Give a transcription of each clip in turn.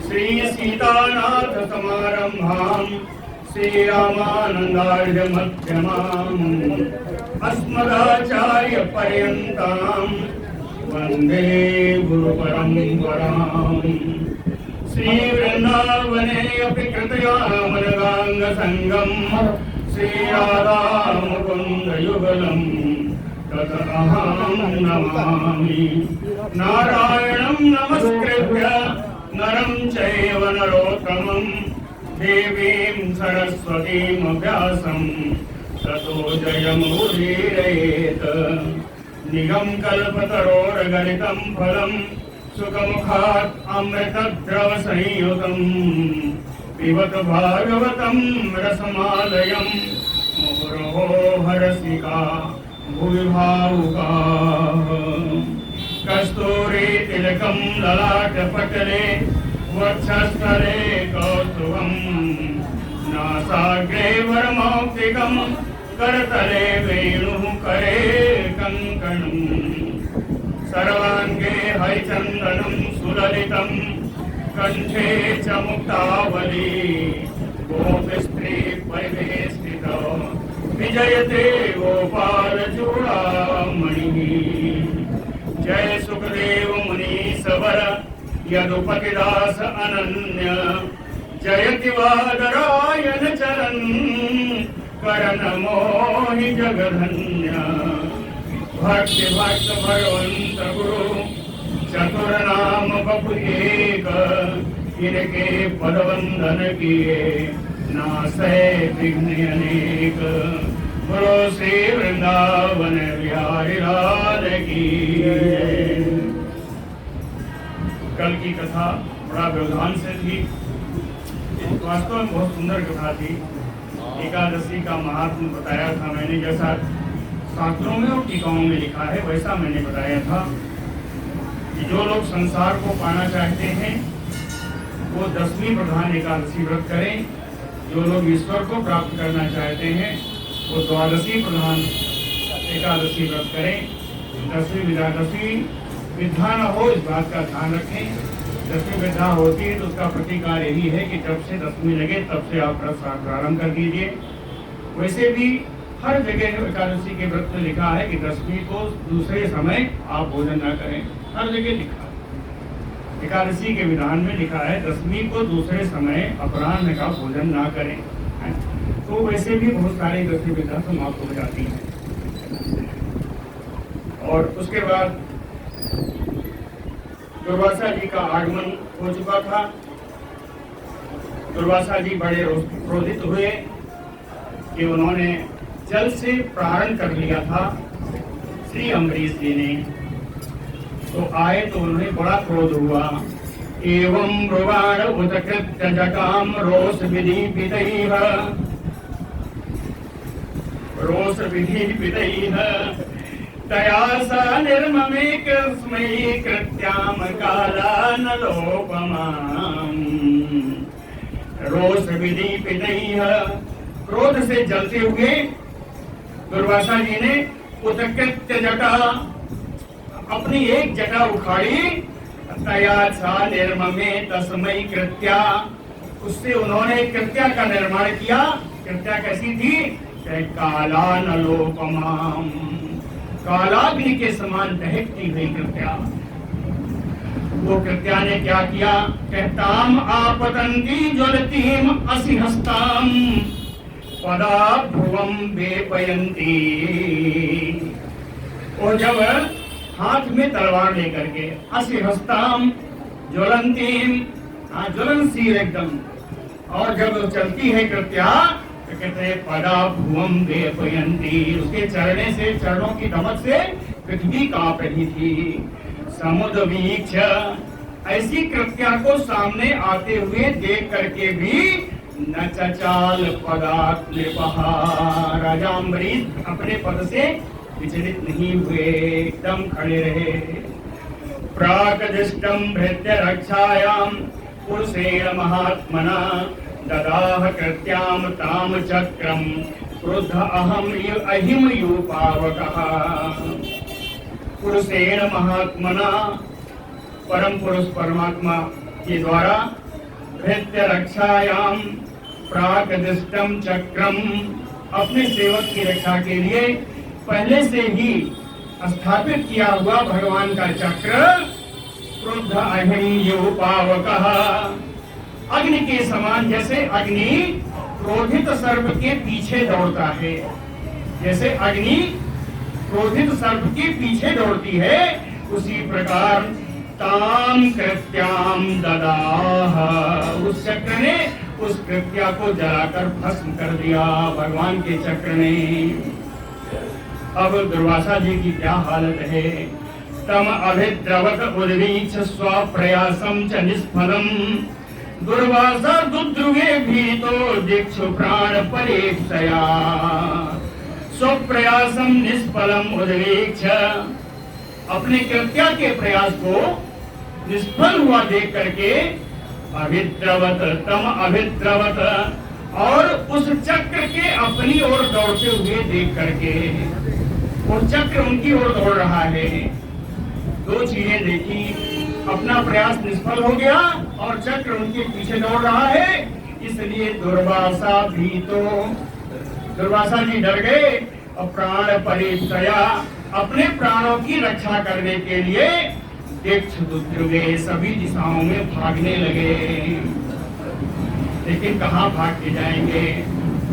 श्री सीतानाथ समारंभाम् श्रीरामानंदार्य मध्यमाम् अस्मदाचार्य पर्यन्ताम् वंदे गुरु परंपराम्। श्री वृंदावने अपि कृतयामृगांग संगम श्री राधा मुकुंद युगलम् तदहं नमामि। नारायणं नमस्कृत्य नरं चैव नरोत्तमं देवीं सरस्वतीं व्यासं ततो जयमुदीरयेत्। निगम कल्पतरोर्गलितं फलं सुखमुखात् अमृतद्रव संयुतं पिबत भागवतं रसमालयं मुहुर्मुहुः हरसिका भुवि भावुकाः। कस्तूरी तिलकं ललाटपटले वक्षस्थले कौस्तुभं नासाग्रे वरमौक्तिकं करतले वेणुः करे कङ्कणम्। सर्वाङ्गे हरिचन्दनं सुललितं कण्ठे च मुक्तावली गोपस्त्री परिवेष्टिता विजयते गोपाल चूड़ामणि। जय सुखदेव मुनीश्वर यदुपतिदास अनन्य जयति वादरायण चरण करण मोहि जगधन्य। भक्ति भक्त भगवंत गुरु चतुर नाम बपु एक इनके पदवंदन किए नासै विघ्न अनेक। गुरु श्री वृंदावन बिहारी लाल की। कल की कथा बड़ा व्यवधान से थी, वास्तव में बहुत सुंदर कथा थी। एकादशी का महात्म्य बताया था मैंने, जैसा शास्त्रों में और टीकाओं में लिखा है वैसा मैंने बताया था कि जो लोग संसार को पाना चाहते हैं वो 10वीं प्रधान एकादशी व्रत करें। जो लोग ईश्वर को प्राप्त करना चाहते हैं वो 12वीं प्रधान एकादशी व्रत करें। 10वीं विधा न हो इस बात का ध्यान रखें। 10वीं विधा होती है तो उसका प्रतिकार यही है कि जब से 10वीं लगे तब से आप व्रत प्रारंभ कर दीजिए। वैसे भी हर जगह एकादशी के व्रत में लिखा है कि 10वीं को दूसरे समय आप भोजन न करें। हर जगह लिखा है, एकादशी के विधान में लिखा है 10वीं को दूसरे समय अपराह्न का भोजन ना करें। तो वैसे भी बहुत सारी गतिविधियां समाप्त हो जाती हैं। और उसके बाद दुर्वासा जी का आगमन हो चुका था। दुर्वासा जी बड़े क्रोधित हुए कि उन्होंने जल से प्रारण कर लिया था श्री अम्बरीश जी ने। तो आए तो उन्हें बड़ा क्रोध हुआ। एवं ब्रुवाण उत्कृत्य जटाम रोष विधि पितैः तया सा निर्ममे कृस्मै कृत्याम कालानलोपमाम्। रोष विधि पितैः, क्रोध से जलते हुए दुर्वासा जी ने उत्कृत्य जटा, अपनी एक जटा उखाड़ी। तया सा निर्ममे तस्मै कृत्या, उससे उन्होंने कृत्या का निर्माण किया। कृत्या कैसी थी? कालानलोपमाम्, कालाग्नि के समान दहकती हुई कृत्या। वो कृत्या ने क्या किया? कहताम आपतंती ज्वलतीम असिहस्ताम पदा भुवम बेपयंती। और जब हाथ में तलवार लेकर के असिहस्ताम ज्वलंतीम, ज्वलनशील एकदम, और जब चलती है कृत्या तो कहते हैं पदा भुवम बेपयंती, उसके चलने से, चरणों की दमक से पृथ्वी कांप रही थी। समुद्र वीक्ष, ऐसी कृत्या को सामने आते हुए देख करके भी न चचाल पदात् नृपहा, राजा अम्बरीश अपने पद से विचलित नहीं हुए, एकदम खड़े रहे। प्राकदिष्टं भृत्य रक्षायां पुरुषेण महात्मना ददाह कृत्याम ताम चक्रम क्रुद्ध अहिम यूपावकः। पुरुषेण महात्मना, परम पुरुष परमात्मा के द्वारा भृत्य रक्षायाम प्राकदिष्टम चक्रम, अपने सेवक की रक्षा के लिए पहले से ही स्थापित किया हुआ भगवान का चक्र, क्रुद्ध अहिम योपावकः, अग्नि के समान, जैसे अग्नि क्रोधित सर्प के पीछे दौड़ता है, जैसे अग्नि क्रोधित सर्प के पीछे दौड़ती है, उसी प्रकार ताम कृत्याम ददाह, उस चक्र ने उस कृत्या को जलाकर भस्म कर दिया भगवान के चक्र ने। अब दुर्वासा जी की क्या हालत है। तम अभिद्रवत उद्वीक्ष स्वप्रयासम च निष्फलम, दुर्वासा दुद्रुवे भीतो दीक्षु प्राण परेक्षया, स्वप्रयासम निष्फलम उद्वीक्ष, अपने कृत्या के प्रयास को निष्फल हुआ देख करके अभिद्रवत, तम अभिद्रवत, और उस चक्र के अपनी ओर दौड़ते हुए देख करके, वो चक्र उनकी ओर दौड़ रहा है। दो चीजें देखी, अपना प्रयास निष्फल हो गया और चक्र उनके पीछे दौड़ रहा है, इसलिए दुर्वासा भी तो, दुर्वासा जी डर गए और प्राण परिक्षया, अपने प्राणों की रक्षा करने के लिए दिक्षुद्रुवे, सभी दिशाओं में भागने लगे। लेकिन कहाँ भाग के जाएंगे।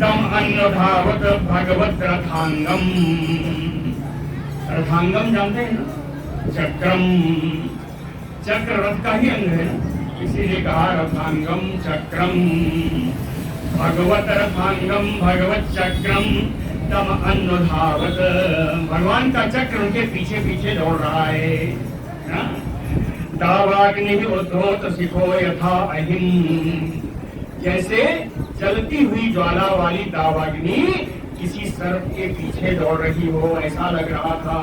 तम अन्नधावत भगवत रथांगम, रथांगम जानते हैं ना, चक्रम, चक्र रथ का ही अंग है, इसीलिए कहा रथांगम चक्रम, भगवत रथांगम भगवत चक्रम तम अनुधावत, भगवान का चक्र उनके पीछे पीछे दौड़ रहा है। दावाग्नि उद्धोत सिखो यथा अहिम, जैसे जलती हुई ज्वाला वाली दावाग्नि किसी सर्प के पीछे दौड़ रही हो, ऐसा लग रहा था।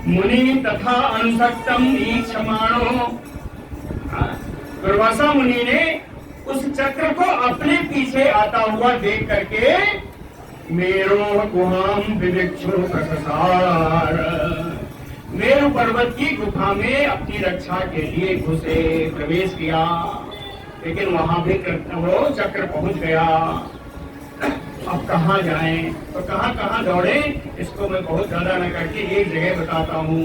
मुनि तथा अनुसक्तम ईक्षमाणो, दुर्वासा मुनि ने उस चक्र को अपने पीछे आता हुआ देख करके मेरो गुहाम विविक्षु प्रसार, मेरु पर्वत की गुफा में अपनी रक्षा के लिए घुसे, प्रवेश किया, लेकिन वहां भी वो चक्र पहुंच गया। अब कहाँ जाएं, तो कहाँ कहाँ दौड़े, इसको मैं बहुत ज्यादा न करके एक जगह बताता हूँ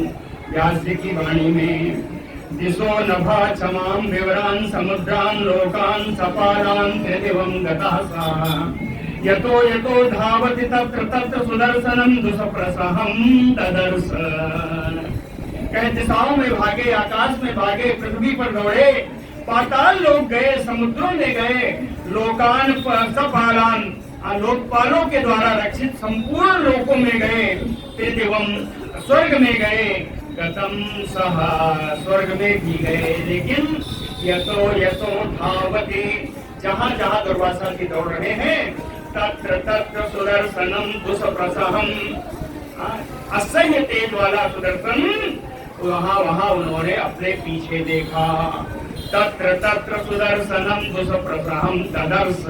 व्यास जी की वाणी में। दिशो नभा क्षमाम विवरान समुद्रान लोकान सपालान त्रिदिवम गतः सा, यतो यतो धावति तत्र तत्र सुदर्शनम दुष्प्रसहम तदर्श, कई दिशाओं में भागे, आकाश में भागे, पृथ्वी पर दौड़े, पाताल लोक गए, समुद्रों में गए, लोकान सपालान, लोकपालों के द्वारा रक्षित संपूर्ण लोकों में गए, त्रिदिवम स्वर्ग में गए, गतम सह, स्वर्ग में भी गए, लेकिन यतो यतो धावति, जहाँ जहाँ दुर्वासा जी दौड़ रहे हैं, तत्र तत्र सुदर्शनम दुष्प्रसहम, असह्य तेज वाला सुदर्शन, वहाँ वहाँ उन्होंने अपने पीछे देखा। तत्र तत्र सुदर्शनम दुष्प्रसहम तदर्श,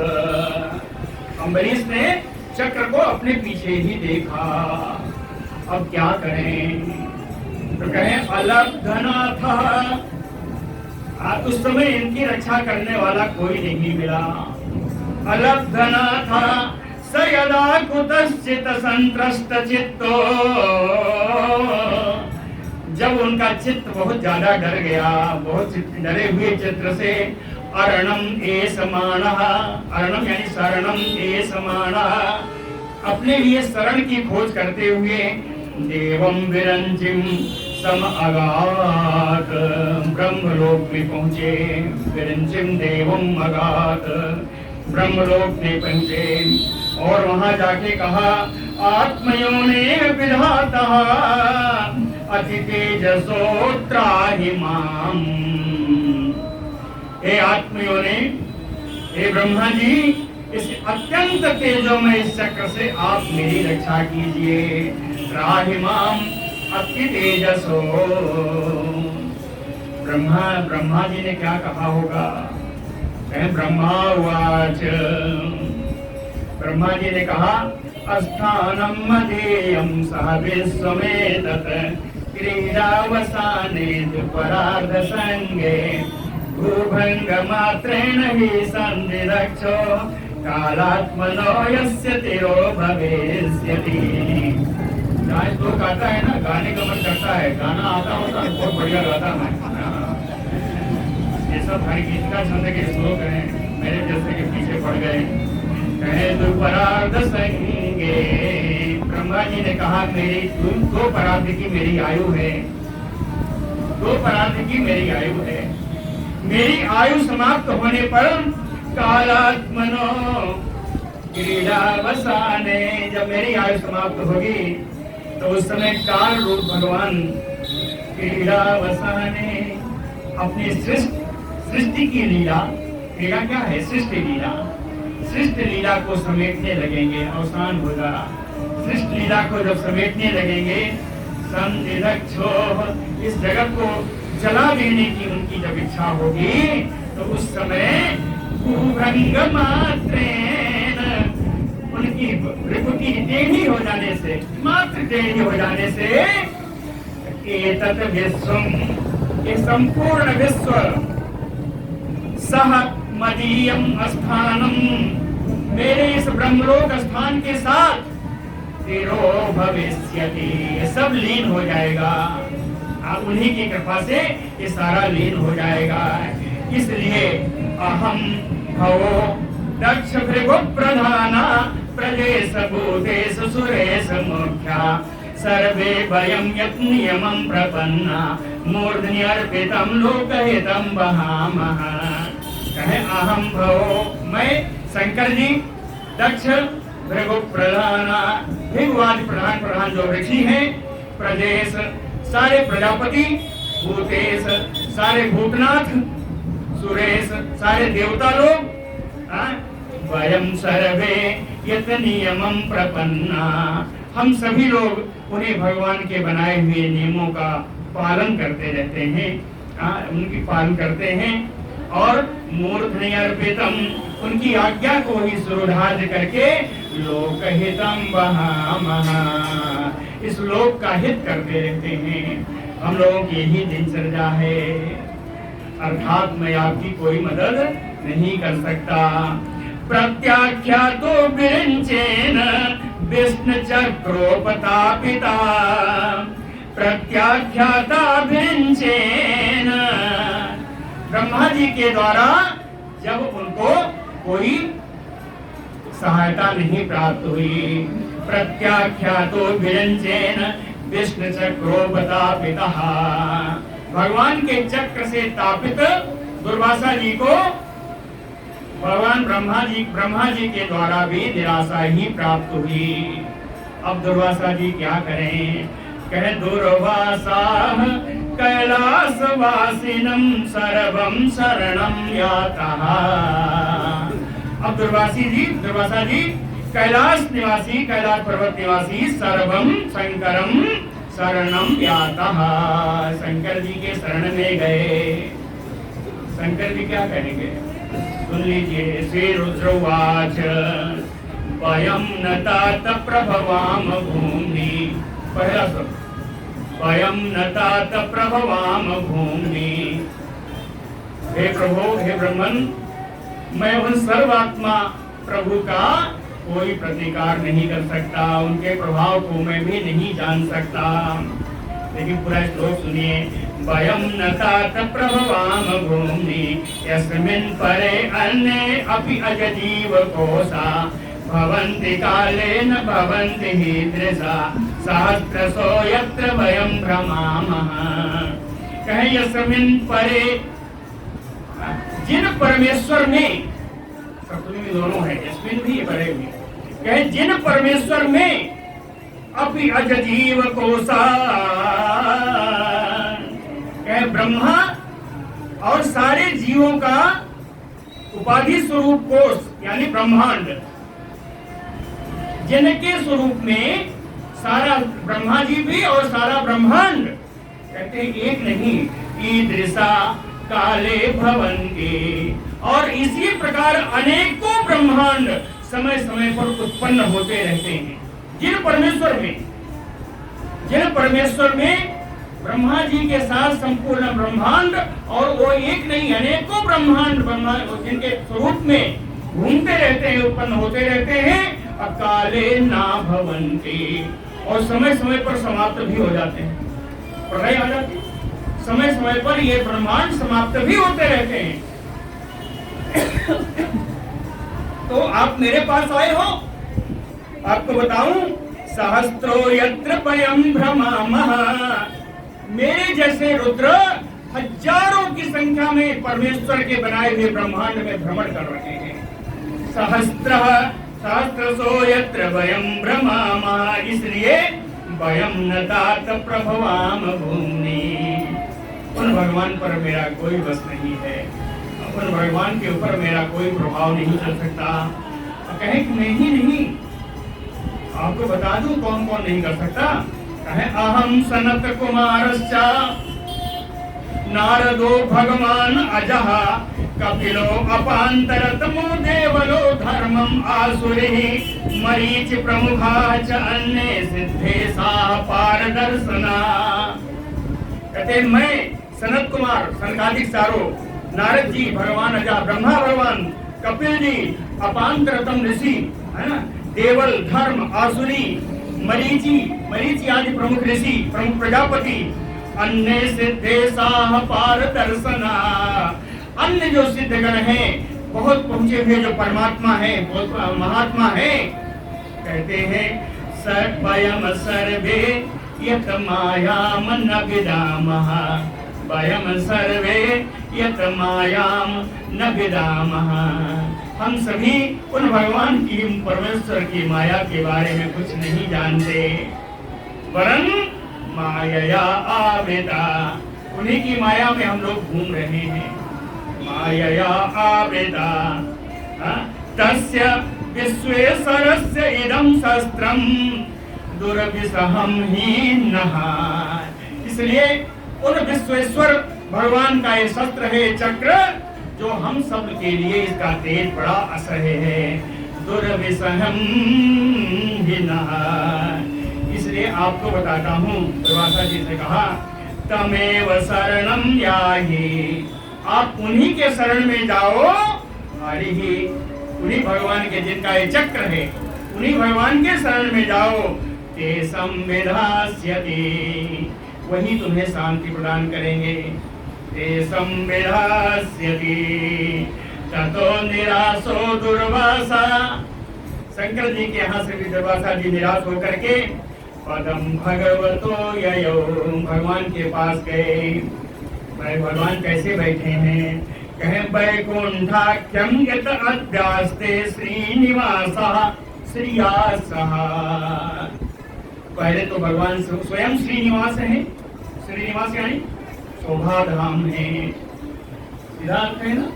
अम्बरीश ने चक्र को अपने पीछे ही देखा। अब क्या करें, तो कहें अलब्धनाथ, उस समय इनकी रक्षा करने वाला कोई नहीं मिला। अलब्धनाथ स यदा कुतश्चित संत्रस्त चित्तो, जब उनका चित्त बहुत ज्यादा डर गया, बहुत डरे हुए चित्र से, अरणम एसमानः, अरणम यानी शरणम एसमानः, अपने लिए शरण की खोज करते हुए, देवम विरंचिम सम अगात, ब्रह्मलोक में पहुंचे, विरंचिम देवम अगात, ब्रह्मलोक में पहुंचे और वहां जाके कहा, आत्मयोने विधाता अति तेजसो त्राहि माम, हे आत्मयों ने, हे ब्रह्मा जी, इस अत्यंत तेजोमय इस चक्र से आप मेरी रक्षा कीजिए। त्राहिमाम अति तेजसो, ब्रह्मा जी ने क्या कहा होगा, ब्रह्मावाच, ब्रह्मा जी ने कहा, अस्थानम मधेयम सह विश्वमेतत् क्रीडावसाने द्विपरार्ध संगे भूभंग मात्रेण हि संदिदक्षो कालात्मनो यस्य तिरो भविष्यति। गाय तो गाता है ना, गाने का मन करता है, गाना आता होता है, बहुत बढ़िया गाता मैं। ये सब हरि गीत का छंद के श्लोक हैं, मेरे जैसे के पीछे पड़ गए। कहे द्विपरार्ध संगे, ब्रह्मा जी ने कहा मेरी दो परार्ध की मेरी आयु है, दो परार्ध की मेरी आयु है। मेरी आयु समाप्त होने पर कालात्मनो क्रीडावसाने, जब मेरी आयु समाप्त होगी तो उस समय काल रूप भगवान क्रीडावसाने अपनी सृष्टि की लीला, क्रीड़ा क्या है, सृष्टि लीला, सृष्टि लीला को समेटने लगेंगे, अवसान होगा। सृष्टि लीला को जब समेटने लगेंगे, संदिदक्षो, इस जगत को जला देने की उनकी जब इच्छा होगी तो उस समय भूभंग मात्रेण, उनकी विभूति टेढ़ी हो जाने से, मात्र टेढ़ी हो जाने से, एतत् विश्वम, ये संपूर्ण विश्व, सह मदीयम स्थानम, मेरे इस ब्रह्मलोक स्थान के साथ तिरो भविष्यति, ये सब लीन हो जाएगा। आप उन्हीं की कृपा से ये सारा लीन हो जाएगा। इसलिए अहम भवो दक्ष भृगु प्रधाना प्रजेश भूतेश सुरेश मुख्या सर्वे वयं यत् नियमं प्रपन्ना मूर्धनि अर्पितं लोकहितं वहामः। कहे अहम भवो, मैं शंकर जी, दक्ष भृगु प्रधाना, भृगुआदि प्रधान जो ऋषि हैं, प्रजेश सारे प्रजापति, भूतेश सारे भूतनाथ, सुरेश सारे देवता लोग, वयं सर्वे यत् नियमं प्रपन्ना, हम सभी लोग उन्हें भगवान के बनाए हुए नियमों का पालन करते रहते हैं, उनकी पालन करते हैं। और मूर्धनि अर्पितम, उनकी आज्ञा को ही सुरुधार्थ करके लोकहितं वहामः, इस लोक का हित करते रहते हैं। हम लोगों की यही दिनचर्या है, अर्थात मैं आपकी कोई मदद नहीं कर सकता। प्रत्याख्यातो विरिञ्चेन विष्णु चक्रोपतापिता, प्रत्याख्याता विरिञ्चेन, ब्रह्मा जी के द्वारा जब उनको कोई सहायता नहीं प्राप्त हुई, प्रत्याख्यातो विरिञ्चेन विष्णु चक्रोपतापितः, भगवान के चक्र से तापित दुर्वासा जी को भगवान ब्रह्मा जी के द्वारा भी निराशा ही प्राप्त हुई। अब दुर्वासा जी क्या करें? कहे दुर्वासा कैलासवासिनं सर्वं शरणं यातः। अब दुर्वासा जी कैलाश निवासी, कैलाश पर्वत निवासी, सर्वं शंकरं शरणं यातः, शंकर जी के शरण में गए। शंकर जी क्या करेंगे? सुन लीजिए। श्री रुद्रवाच वयं न तात प्रभवाम भूमि, पहला सब, वयं न तात प्रभवाम भूमि। हे प्रभु, हे ब्रह्मन, मैं उन सर्वात्मा प्रभु का कोई प्रतिकार नहीं कर सकता, उनके प्रभाव को मैं भी नहीं जान सकता। लेकिन पूरा श्लोक सुनिए। वयं न तात प्रभवाम भूमि यस्मिन् परे अन्ये अपि अजजीव कोशा भवन्ति कालेन भवन्ति हीदृशा सहस्रशो यत्र वयं भ्रमामः। कहे यस्मिन् परे, जिन परमेश्वर में, सप्तमी में दोनों है, यस्मिन् भी परे भी, कहे जिन परमेश्वर में अपि अजजीव कोशा, कहे ब्रह्मा और सारे जीवों का उपाधि स्वरूप कोश यानी ब्रह्मांड, जिनके स्वरूप में सारा ब्रह्मा जी भी और सारा ब्रह्मांड, कहते हैं एक नहीं, ईदृशा काले भवन्ति, और इसी प्रकार अनेकों ब्रह्मांड समय समय पर उत्पन्न होते रहते हैं। जिन परमेश्वर में ब्रह्मा जी के साथ संपूर्ण ब्रह्मांड, और वो एक नहीं अनेकों ब्रह्मांड जिनके स्वरूप में घूमते रहते हैं, उत्पन्न होते रहते हैं। अकाले ना भवन्ति, और समय समय पर समाप्त भी हो जाते हैं, प्रलय आ जाती है। समय समय पर ये ब्रह्मांड समाप्त भी होते रहते हैं। तो आप मेरे पास आए हो, आपको बताऊं, सहस्त्रो यत्र वयं भ्रमामः, मेरे जैसे रुद्र हजारों की संख्या में परमेश्वर के बनाए हुए ब्रह्मांड में भ्रमण कर रहे हैं। सहस्रसो यत्र वयं भ्रमामः, इसलिए वयं न तात प्रभवाम भूमि। उन भगवान पर मेरा कोई बस नहीं है, उन भगवान के ऊपर मेरा कोई प्रभाव नहीं चल सकता। कहे कि मैं ही नहीं, आपको बता दूं कौन कौन नहीं कर सकता। कहे अहम सनत कुमारश्च नारदो भगवान अजः कपिलो अपांतरतमो देवलो धर्मम आसुरिः मरीच प्रमुखा च अन्ये सिद्धेशा पारदर्शना। कहते मैं सनत कुमार, सनकादिक चारों, नारद जी, भगवान अजा, ब्रह्मा भगवान, कपिल जी, अपांतरतम ऋषि, है ना, देवल, धर्म, आसुरी, मरीचि आदि प्रमुख ऋषि, प्रमुख प्रजापति, अन्य सिद्धेशा पारदर्शना, अन्य जो सिद्धगण हैं, बहुत पहुंचे हुए जो परमात्मा है, बहुत महात्मा है, कहते हैं वयम सर्वे यत मायाम न विदामः, वयम सर्वे यत मायाम न विदामः, हम सभी उन भगवान की, परमेश्वर की माया के बारे में कुछ नहीं जानते, वरन माया आवेदा, उन्हीं की माया में हम लोग घूम रहे हैं। माया आवेदा तस्य विश्वेश्वरस्य इदं शस्त्रम दुर्विसहं ही नः, इसलिए उन विश्वेश्वर भगवान का ये शस्त्र है, चक्र, जो हम सब के लिए इसका तेज बड़ा असह्य है। दुर्विसहं ही नः, इसलिए आपको बताता हूँ, दुर्वासा जी ने कहा तमेव शरणं याहि, आप उन्हीं के शरण में जाओ। हरि ही, उन्हीं भगवान के, जिनका ये चक्र है, उन्हीं भगवान के शरण में जाओ। ते संविधास्यति, वही तुम्हें शांति प्रदान करेंगे। ते संविधास्यति ततो निराशो दुर्वासा, शंकर जी के यहाँ से भी दुर्वासा जी निराश होकर के पदम भगवतो ययो, भगवान के पास गए। भगवान कैसे बैठे हैं? कहे वैकुंठाख्यम यत अध्यास्ते श्रीनिवासः श्रीयासः। पहले तो भगवान स्वयं श्रीनिवास है, श्रीनिवास यानी शोभा धाम है, सिद्धार्थ है ना,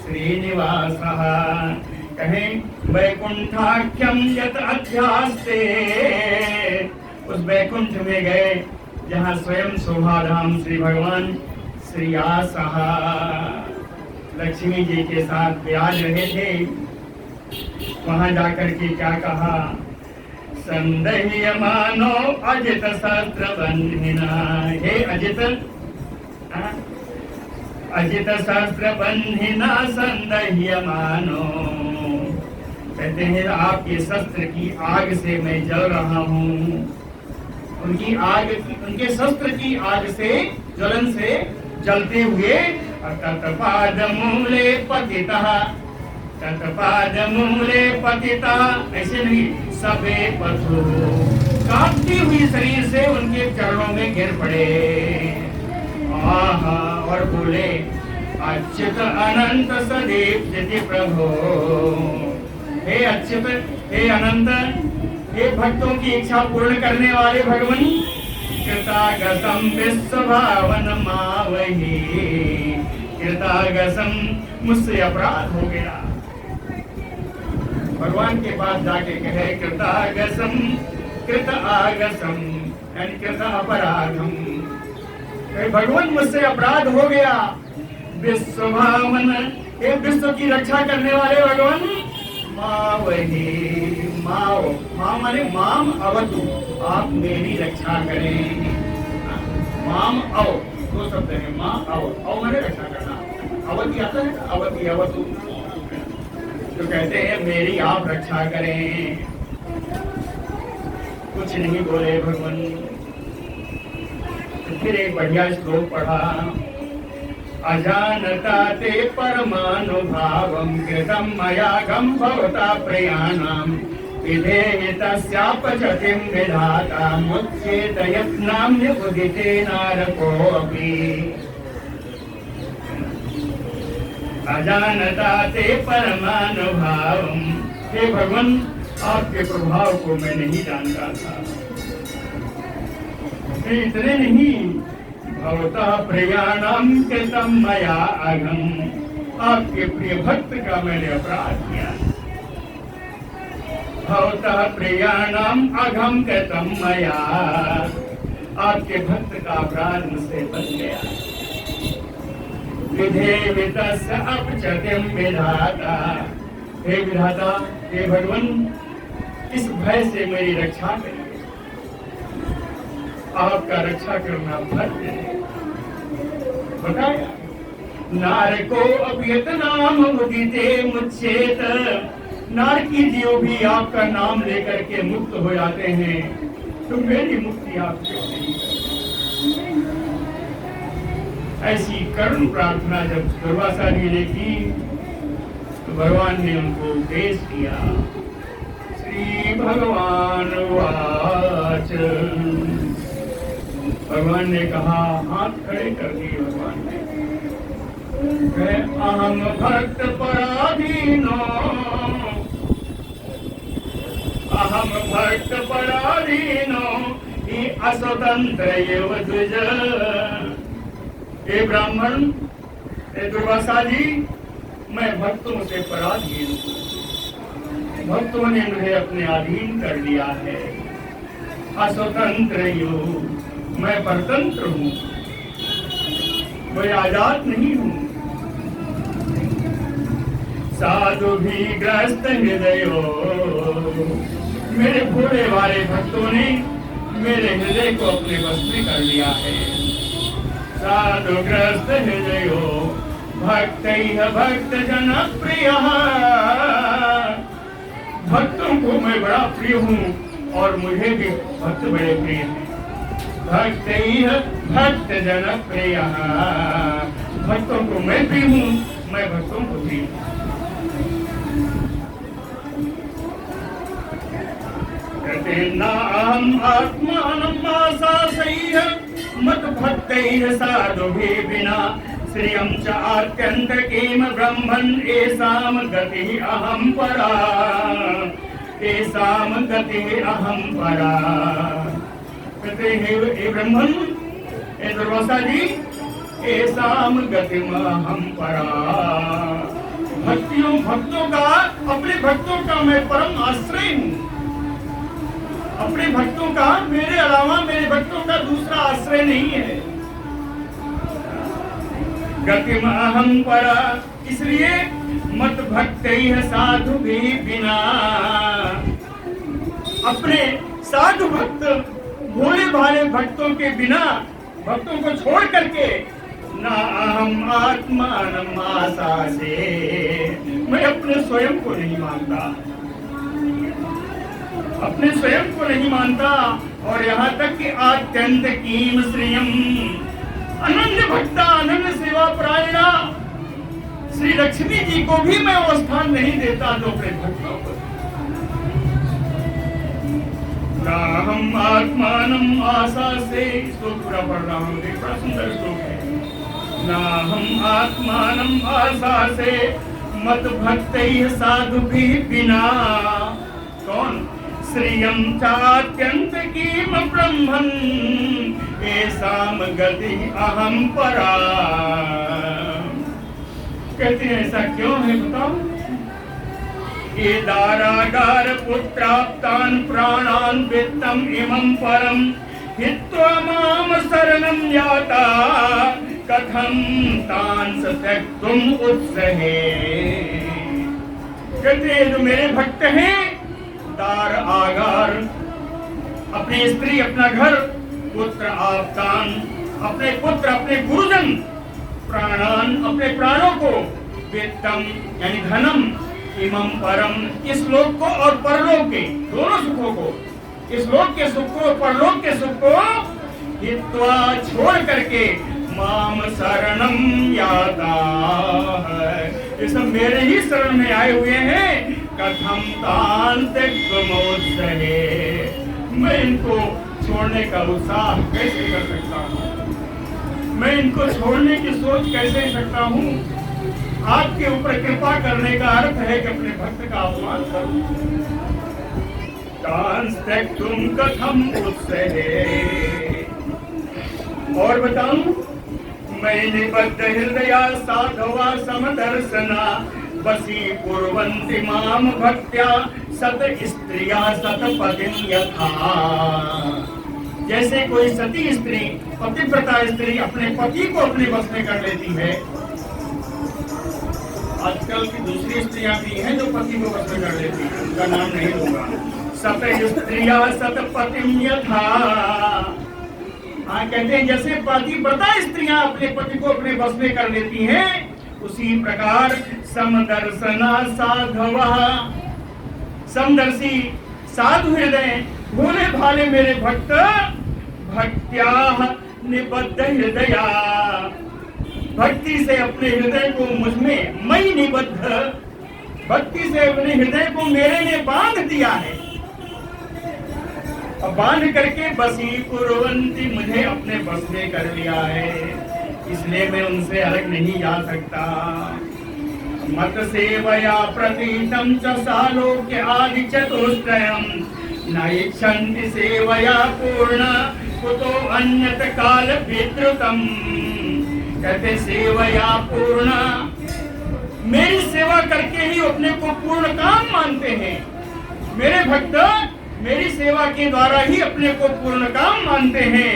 श्रीनिवासः। कहे वैकुंठाख्यम यत अध्यास्ते, उस वैकुंठ में गए जहाँ स्वयं शोभा धाम श्री भगवान श्रीयासः लक्ष्मी जी के साथ विराज रहे थे। वहां जाकर के क्या कहा? संदह्यमानो अजित शस्त्र बंधिना, हे अजित, अजित शस्त्र बंधिना संदह्यमानो, कहते हैं आपके शस्त्र की आग से मैं जल रहा हूँ। उनकी आग, उनके शस्त्र की आग से, ज्वलन से जलते हुए, तत्पाद मूले पतितः, तत्पाद मूले पतितः, ऐसे नहीं, सबे पथु, कांपती हुई शरीर से उनके चरणों में गिर पड़े। आहा, और बोले अच्युत अनंत सदीप्ति प्रभो, हे अच्युत, हे अनंत, हे भक्तों की इच्छा पूर्ण करने वाले भगवान, कृतागसम विश्वभावन मावहि, कृतागसम, मुझसे अपराध हो गया। भगवान के पास जाके कहे कृतागसम, कृत आगसम, यानी कृत अपराधम, भगवान मुझसे अपराध हो गया। विश्वभावन, ये विश्व की रक्षा करने वाले भगवान, मावहि, माओ, माँ माने माम अवतु, आप मेरी रक्षा करें। माम अव, दो शब्द है, माँ अव मैंने रक्षा करना। अवधि आता है, अवधि अवधु, तो कहते हैं मेरी आप रक्षा करें। कुछ नहीं बोले भगवान। तो फिर एक बढ़िया श्लोक पढ़ा, अजानता ते परमानुभावं कृतं मया गं भवता प्रयाणाम् विधेयतस्यापचतिं विधाता मुच्चेतयत्नाम्य उदिते नारकोऽपि। अजानता ते परमानुभावं, हे भगवान आपके प्रभाव को मैं नहीं जानता था। इतने नहीं, भवतः प्रियाणाम कृतं मया अघम, आपके प्रिय भक्त का मैंने अपराध किया। भवतः प्रियाणाम अघम कृतं मया, आपके भक्त का अपराध मुझसे बच गया। विधेयतस्य अपचतिं विधाता, हे विधाता, हे भगवान इस भय से मेरी रक्षा करिए। आपका रक्षा करना भक्त है। बताया नारको अभियतनाम उदिते मुच्चेत, नारकी जीव भी आपका नाम लेकर के मुक्त हो जाते हैं, तो मेरी मुक्ति आप क्यों नहीं करते? ऐसी करुण प्रार्थना जब दुर्वासा जी ने की तो भगवान ने उनको उपदेश किया। श्री भगवान वाच, भगवान ने कहा, हाथ खड़े कर दिए भगवान ने, अहम भक्त पराधीनो, अहम भक्त पराधीनो ही अस्वतंत्र एव द्विज। हे ब्राह्मण, हे दुर्वासा जी, मैं भक्तों से पराधीन हूँ। भक्तों ने मुझे अपने अधीन कर लिया है। अस्वतंत्र यो, मैं परतंत्र हूँ, मैं आजाद नहीं हूँ। साधु भी ग्रस्त हृदयो, मेरे भोले वाले भक्तों ने मेरे हृदय को अपने वश में कर लिया है। साधुग्रस्त हृदयो भक्तैः भक्त जन प्रिय, भक्तों को मैं बड़ा प्रिय हूँ और मुझे भी भक्त बड़े प्रिय हैं। भक्तैः भक्त जन प्रिय, भक्तों को मैं प्रिय हूँ, मैं भक्तों को प्रिय हूँ। कहते नाहं आत्मानं आशासैः मत भक्तैः साधुभिः विना श्रियं च आत्यन्तकीं ब्रह्मन् येषां गतिः अहं परा, येषां गतिः अहं परा। कहते हे ब्रह्मन, हे दुर्वासा जी, येषां गतिम् अहं परा, भक्तों का, अपने भक्तों का मैं परम आश्रय हूँ। अपने भक्तों का, मेरे अलावा मेरे भक्तों का दूसरा आश्रय नहीं है। गतिम अहं परा, इसलिए मत भक्तैः साधु भी बिना, अपने साधु भक्त, भोले भाले भक्तों के बिना, भक्तों को छोड़ करके, ना अहम आत्मानं आशासे, मैं अपने स्वयं को नहीं मानता, अपने स्वयं को नहीं मानता। और यहाँ तक कि आत्यंत कीम श्रियम, अनन्य भक्ता, अनन्य सेवा परायणा श्री लक्ष्मी जी को भी मैं वो स्थान नहीं देता जो अपने भक्तों को। नाहं आत्मानं आशासे, श्लोक पूरा पढ़ रहा हूँ, बड़ा सुंदर श्लोक है। नाहं आत्मानं आशासे मत भक्तैः साधुभिः विना, कौन? श्रियं चात्यन्तकीं ब्रह्मन् येषां गतिः अहं परा। कहते हैं ऐसा क्यों है बताओ? ये दारागार पुत्राप्तान् प्राणान् वित्तम् इमं परं हित्वा मां शरणं याता कथं तान् त्यक्तुम् उत्सहे। कहते हैं जो मेरे भक्त हैं, दार आगार, अपनी स्त्री, अपना घर, पुत्र आप्तान, अपने पुत्र, अपने गुरुजन, प्राणान, अपने प्राणों को, वित्तम यानी धनम, इमं परम, इस लोक को और परलोक के दोनों सुखों को, इस लोक के सुख को, परलोक के सुख को हित्वा छोड़ करके माम शरणम याता है, ये सब मेरे ही शरण में आए हुए हैं। कथम तांत्रिक, मैं इनको छोड़ने का उत्साह कैसे कर सकता हूँ, मैं इनको छोड़ने की सोच कैसे सकता हूँ। आपके ऊपर कृपा करने का अर्थ है कि अपने भक्त का अपमान करूं। तुम कथम उत्सहे, और बताऊं, मैं निबद्ध हृदया साधवा समदर्शना बसी कुर्वन्ति माम भक्त्या सत स्त्रिया सतपतिं यथा। जैसे कोई सती स्त्री, पतिव्रता स्त्री अपने पति को अपने बस में कर लेती है। आजकल की दूसरी स्त्रियां भी हैं जो पति को वश में कर लेती हैं, उनका नाम नहीं लूंगा। सत स्त्रिया सतपतिं यथा, हाँ कहते हैं जैसे पतिव्रता स्त्रियां अपने पति को अपने बस में कर लेती हैं, उसी प्रकार समदर्शना साधवा, समदर्शी साधु हृदय भोले भाले मेरे भक्त, भक्त्या निबद्ध हृदया, भक्ति से अपने हृदय को मुझ में मई निबद्ध, भक्ति से अपने हृदय को मेरे ने बांध दिया है। अब बांध करके बसी कुर्वन्ति, मुझे अपने बस में कर लिया है, इसलिए मैं उनसे अलग नहीं जा सकता। मत सेवया प्रतीतम च सालोक्य आदि चतुष्टयम न इच्छन्ति सेवया पूर्ण कुतो अन्यत काल विद्रुतम। कहते सेवया पूर्ण, मेरी सेवा करके ही अपने को पूर्ण काम मानते हैं। मेरे भक्त मेरी सेवा के द्वारा ही अपने को पूर्ण काम मानते हैं।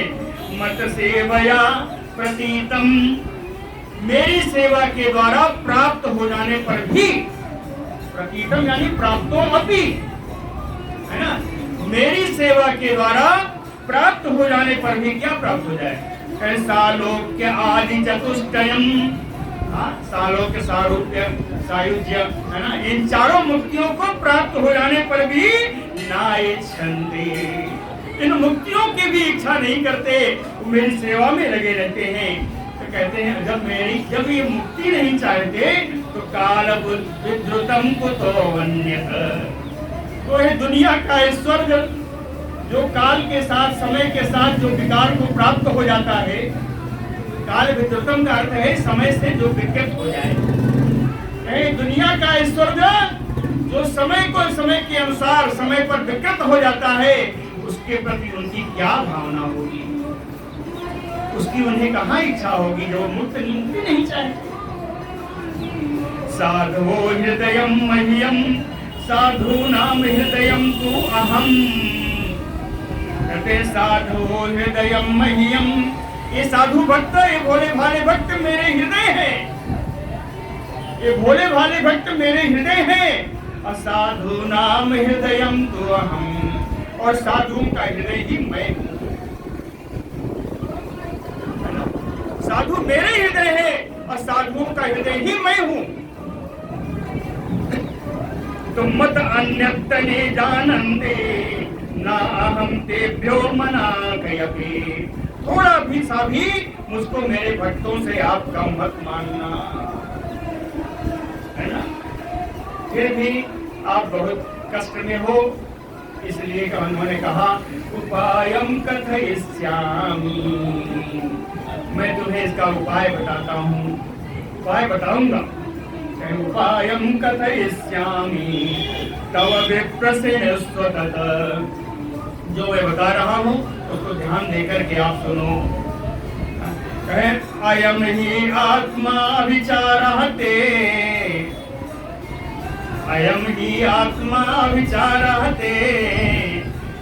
मत सेवया प्रतीतम, मेरी सेवा के द्वारा प्राप्त हो जाने पर भी, प्रतीतम यानी प्राप्तो अपि, है ना, मेरी सेवा के द्वारा प्राप्त हो जाने पर भी क्या प्राप्त हो जाए, सालोक्य आदि चतुष्टयम, सालोक्य सारूप्य सायुज्य, है ना, इन चारों मुक्तियों को प्राप्त हो जाने पर भी ना इच्छन्ति, इन मुक्तियों की भी इच्छा नहीं करते, मेरी सेवा में लगे रहते हैं। तो कहते हैं जब ये मुक्ति नहीं चाहते तो काल विद्रुतम कुतो अन्यत, तो ये दुनिया का ऐश्वर्य जो काल के साथ, समय के साथ जो विकार को प्राप्त हो जाता है, काल विद्रुतम का अर्थ है समय से जो विकृत हो जाए। दुनिया का ऐश्वर्य जो समय को समय के अनुसार समय पर विकृत हो जाता है, उसके प्रति उनकी क्या भावना होगी, उसकी उन्हें कहाँ इच्छा होगी जो मुक्ति नहीं चाहे। साधो हृदयम मह्यम साधूनाम हृदयम तु अहम, कहते साधो हृदयम मह्यम, ये साधु भक्त, ये भोले भाले भक्त मेरे हृदय हैं, ये भोले भाले भक्त मेरे हृदय हैं। असाधु नाम हृदयम तु अहम, और साधुओं का हृदय ही मैं हूँ, साधु मेरे हृदय है और साधुओं का हृदय ही मैं हूँ। तुम मत अन्यतने जानन्ते ना अहम तेभ्यो मना गयपि, थोड़ा भी सा भी मुझको मेरे भक्तों से आप कम मत मानना, है ना। फिर भी आप बहुत कष्ट में हो, इसलिए उन्होंने कहा उपायम कथयिष्यामि, मैं तुम्हें इसका उपाय बताता हूँ, उपाय बताऊंगा। उपायम कथयिष्यामि तव विप्रसिद्धस्व तत्, जो मैं बता रहा हूँ उसको ध्यान देकर के आप सुनो। कहे अयम ही आत्मा विचारहते, अयम ही आत्मा विचारहते,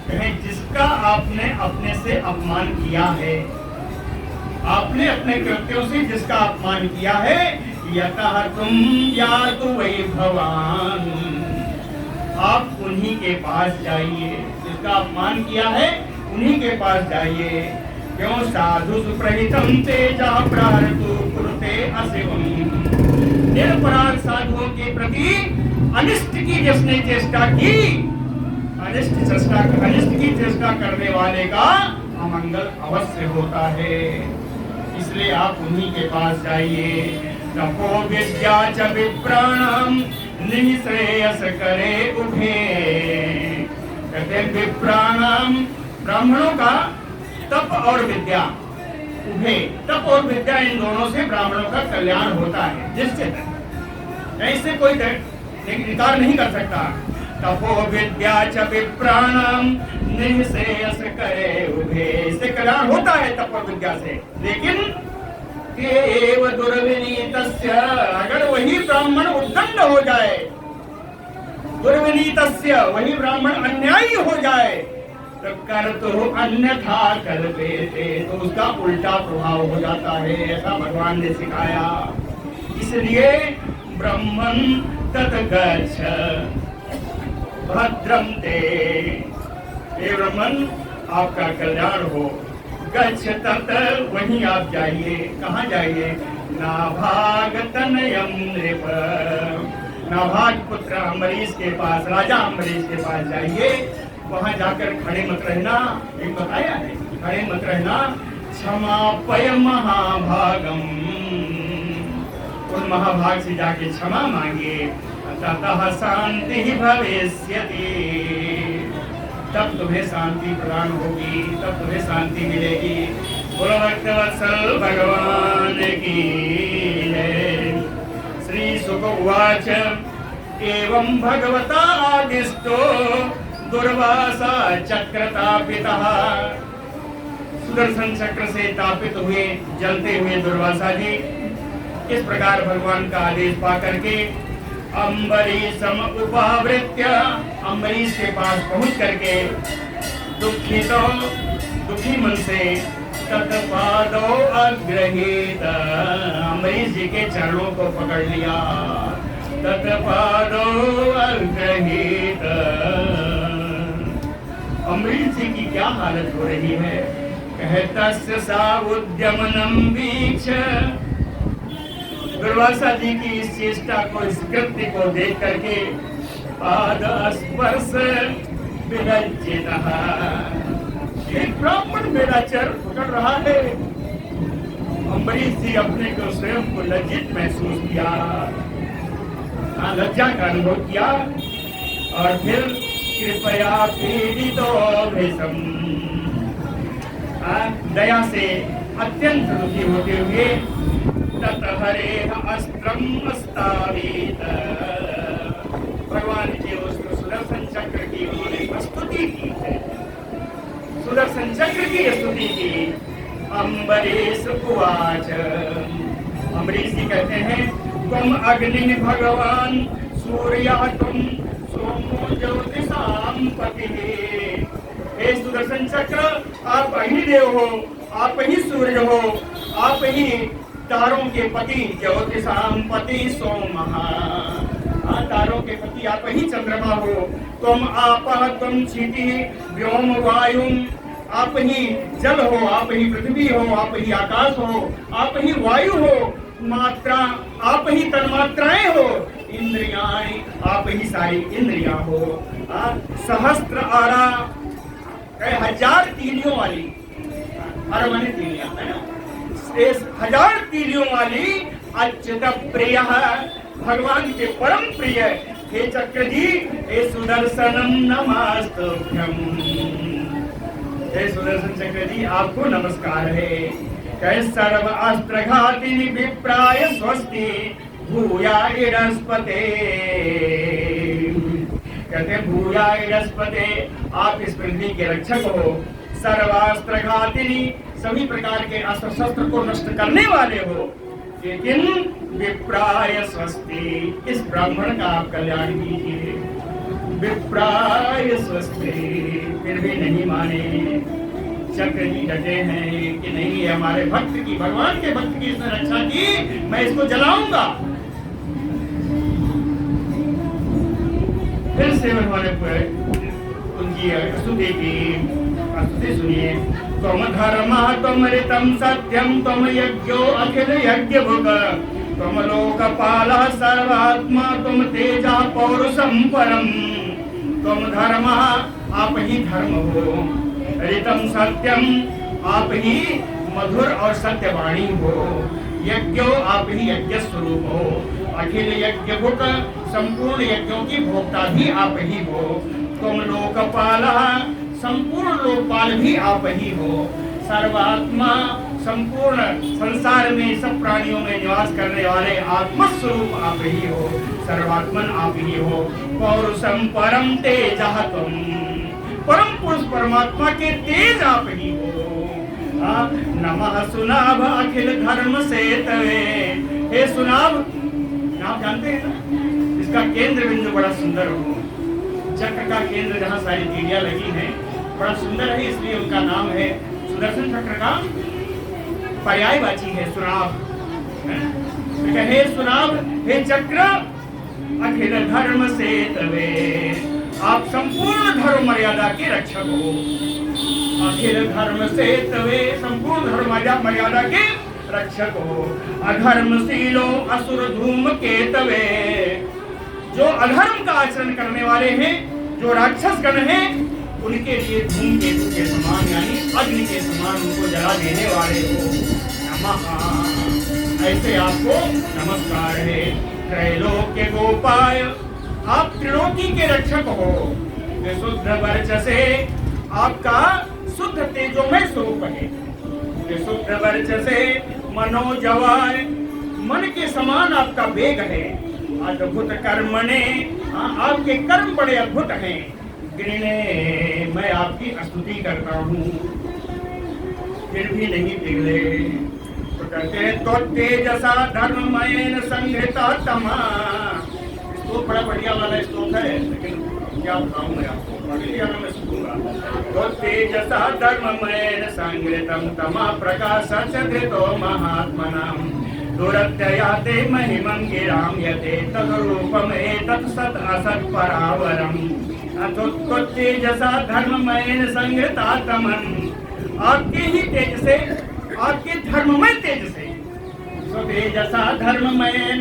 कहे जिसका आपने अपने से अपमान किया है, आपने अपने कृत्यों से जिसका अपमान किया है, यतः तुम यातु वैभवान, आप उन्हीं के पास जाइए, जिसका अपमान किया है उन्हीं के पास जाइए। क्यों साधु सुप्रहितम तेजा प्रारतु कुरुते अशिवम। निरपराध साधुओं के प्रति अनिष्ट की जिसने चेष्टा की, अनिष्ट की चेष्टा करने वाले का अमंगल अवश्य होता है। इसलिए आप उन्हीं के पास जाइए। तपो विद्या च विप्राणम निःश्रेयस करे उभे। कहते हैं विप्राणम, ब्राह्मणों का तप और विद्या, उभे, तप और विद्या इन दोनों से ब्राह्मणों का कल्याण होता है। जिससे ऐसे कोई इनकार नहीं कर सकता। तपो विद्या च विप्राणम निःश्रेयस करे उभे। इससे कल्याण होता है तप और विद्या से। लेकिन केव दुर्विनीतस्य, अगर वही ब्राह्मण उद्दंड हो जाए, दुर्विनीतस्य, वही ब्राह्मण अन्यायी हो जाए, तो कर तो अन्यथा कल्पेते, तो उसका उल्टा प्रभाव हो जाता है। ऐसा भगवान ने सिखाया। इसलिए ब्रह्मन् तत् गच्छ भद्रम ते, हे ब्रह्मन आपका कल्याण हो। गच्छ तत्, वहीं आप जाइए। कहाँ जाइए? नाभाग तनयम नृप, नाभाग पुत्र अम्बरीश के पास, राजा अम्बरीश के पास जाइए। वहां जाकर खड़े मत रहना, एक बताया है, खड़े मत रहना। क्षमापय महाभागम, उन महाभाग से जाके क्षमा मांगिए। ततः शांति भविष्यति, तब तुम्हें शांति प्रदान होगी, तब तुम्हें शांति मिलेगी। बोलो भक्तवत्सल भगवान की जय। श्री शुक उवाच एवं भगवता आदिष्टो दुर्वासा चक्र तापितः। सुदर्शन चक्र से तापित हुए, जलते हुए दुर्वासा जी इस प्रकार भगवान का आदेश पा करके अम्बरीशम उपावृत्य, अम्बरीश के पास पहुंच करके दुखी मन से तत्पादो अग्रहीत, अम्बरीश जी के चरणों को पकड़ लिया। तत्पादो अग्रहीत, अम्बरीश जी की क्या हालत हो रही है। कहतस्य सा उद्यमनम वीक्ष, दुर्वासा जी की इस चेष्टा को, इस कृत्य को देख करके पाद स्पर्श विलज्जितः, एक ब्राह्मण मेरा चर पकड़ रहा है। अम्बरीश जी अपने को स्वयं को लज्जित महसूस किया, लज्जा का अनुभव किया। और फिर कृपया पीड़ितो भीषम, दया से अत्यंत दुखी होते हुए ततहरेह अस्त्रम अस्तावीत, भगवान के उस सुदर्शन चक्र की उन्होंने स्तुति की है, सुदर्शन चक्र की स्तुति की। अम्बरीश उवाच, अम्बरीश जी कहते हैं तुम अग्नि भगवान सूर्या तुम सोमो ज्योतिषाम पति। हे सुदर्शन चक्र, आप ही देव हो, आप ही सूर्य हो, आप ही तारों के पति, ज्योतिषाम पति सोमः, तारों के पति आप ही चंद्रमा हो। तुम आप, तुम क्षिति व्योम वायु, आप ही जल हो, आप ही पृथ्वी हो, आप ही आकाश हो, आप ही वायु हो। मात्रा, आप ही तन्मात्राएं हो। इंद्रियाणि, आप ही सारी इंद्रियां हो। सहस्त्र आरा, 1000 तीलियों वाली, आरा माने तीलियां है ना, 1000 तीलियों वाली अच्युत प्रिय, भगवान के परम प्रिय हे चक्र जी, हे सुदर्शनम नमस्तुभ्यम, हे सुदर्शन चक्र जी आपको नमस्कार है। कह सर्व अस्त्र घातिनि विप्राय स्वस्ति भूया इडस्पते, कहते भूया इडस्पते, आप इस पृथ्वी के रक्षक हो। सर्वास्त्र घातिनि, सभी प्रकार के अस्त्र शस्त्र को नष्ट करने वाले हो। लेकिन विप्राय स्वस्ति, इस ब्राह्मण का आप कल्याण कीजिए। विप्राय स्वस्ति, फिर भी नहीं माने। चक्र जी डटे हैं कि नहीं, ये हमारे भक्त की, भगवान के भक्त की इसने रक्षा की, मैं इसको जलाऊंगा। फिर से उन्होंने उनकी स्तुति की, स्तुति सुनिए। त्वम धर्मः त्वम ऋतं सत्यं त्वम यज्ञो अखिल यज्ञ भुग त्वम लोकपालः सर्वात्मा त्वम तेजः पौरुषं परम। त्वम धर्मः, आप ही धर्म हो, ऋतं सत्यम, आप ही मधुर और सत्यवाणी हो, यज्ञो, आप ही यज्ञ स्वरूप हो, अखिल यज्ञ भुक, संपूर्ण यज्ञों की भोक्ता भी आप ही हो। तुम लोकपालः, संपूर्ण लोकपाल भी आप ही हो। सर्वात्मा, संपूर्ण संसार में सब प्राणियों में निवास करने वाले आत्मस्वरूप आप ही हो, सर्वात्मन आप ही हो। पौरुषम परम तेजः तुम, परम पुरुष परमात्मा के तेज आप ही हो। नमः सुनाभ अखिल धर्म सेतवे, हे सुनाभ, आप जानते हैं ना, इसका केंद्र बिंदु बड़ा सुंदर हो, चक्र का केंद्र जहाँ सारी तीलियां लगी हैं बड़ा सुंदर है, इसलिए उनका नाम है सुदर्शन चक्र का पर्यायवाची है सुनाभ। हे सुनाभ, हे चक्र, अखिल धर्म सेतवे, आप संपूर्ण धर्म मर्यादा के रक्षक हो। अखिल धर्म सेतवे, संपूर्ण धर्म मर्यादा के रक्षक हो। अधर्मशीलो असुर धूम केतवे, जो अधर्म का आचरण करने वाले हैं, जो राक्षस गण हैं, उनके लिए धूम केतु के समान यानी अग्नि के समान उनको जला देने वाले हो। नमः, ऐसे आपको नमस्कार है। त्रैलोक्य गोपाय, आप त्रिलोकी के रक्षक हो। विशुद्ध वर्चसे, आपका शुद्ध तेजोमय स्वरूप है। विशुद्ध वर्चसे मनोजवाय, मन के समान आपका वेग है। अद्भुत कर्मणे, आपके कर्म बड़े अद्भुत हैं। गिरणे, मैं आपकी स्तुति करता हूँ, फिर भी नहीं पिघले। तो कहते हैं तो तेजसा धर्ममयेन संहृता तमा, तो बड़ा बढ़िया वाला श्लोक है, लेकिन क्या बताऊं मैं आपको, अगली गाना में सुनूंगा। तो तेजसा धर्ममयेन संहृतं तमा प्रकाशचक्रितो महात्मनां दुरत्ययाते महिमं गिरां यते तद्रूपमेतत् सत् असत् परावरम्। तो तेजसा धर्ममयेन संहृता तमन, आपके ही तेज से, आपके धर्ममय तेज से, तो तेजसा धर्ममयेन,